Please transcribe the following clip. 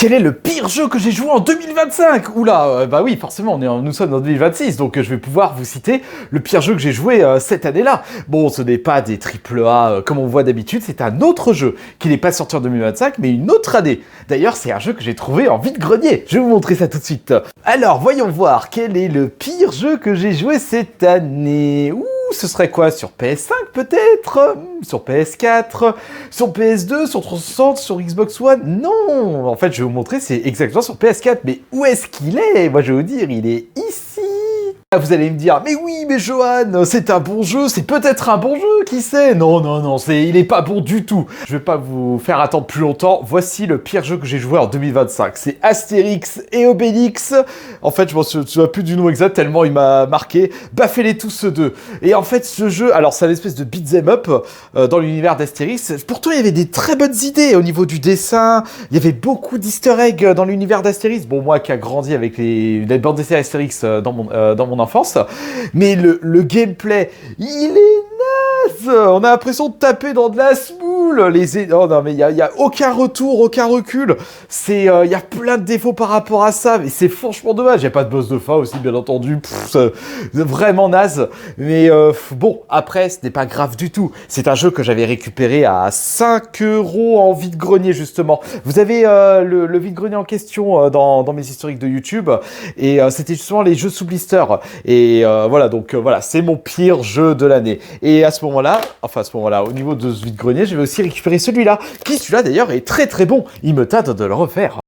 Quel est le pire jeu que j'ai joué en 2025? Oula, bah oui, forcément, nous sommes en 2026, donc je vais pouvoir vous citer le pire jeu que j'ai joué cette année-là. Bon, ce n'est pas des AAA comme on voit d'habitude, c'est un autre jeu qui n'est pas sorti en 2025, mais une autre année. D'ailleurs, c'est un jeu que j'ai trouvé en vide-grenier. Je vais vous montrer ça tout de suite. Alors, voyons voir quel est le pire jeu que j'ai joué cette année. Ouh, ce serait quoi? Sur PS5 peut-être? Sur PS4? Sur PS2? Sur 360? Sur Xbox One? Non! En fait, je vais vous montrer, c'est exactement sur PS4. Mais où est-ce qu'il est? Moi, je vais vous dire, il est ici! Vous allez me dire, mais oui, mais Johan, c'est un bon jeu, c'est peut-être un bon jeu, qui sait? Non, non, non, il est pas bon du tout. Je vais pas vous faire attendre plus longtemps. Voici le pire jeu que j'ai joué en 2025. C'est Astérix et Obélix. En fait, je m'en souviens plus du nom exact tellement il m'a marqué. Baffez-les tous ceux deux. Et en fait, ce jeu, alors c'est une espèce de beat'em up dans l'univers d'Astérix. Pourtant, il y avait des très bonnes idées au niveau du dessin. Il y avait beaucoup d'easter eggs dans l'univers d'Astérix. Bon, moi qui a grandi avec les bandes dessinées Astérix dans mon enfance, mais le gameplay, il est naze. On a l'impression de taper dans de la semoule. Oh non, mais il y a aucun retour, aucun recul. Il y a plein de défauts par rapport à ça, mais c'est franchement dommage. Il n'y a pas de boss de fin aussi, bien entendu. C'est vraiment naze. Mais bon, après, ce n'est pas grave du tout. C'est un jeu que j'avais récupéré à 5 € en vide-grenier, justement. Vous avez le vide-grenier en question dans mes historiques de YouTube. Et c'était justement les jeux sous blister. Et voilà, donc voilà, c'est mon pire jeu de l'année. Et à ce moment-là, au niveau de ce vide-grenier, je vais aussi récupérer celui-là, qui celui-là d'ailleurs est très très bon. Il me tâte de le refaire.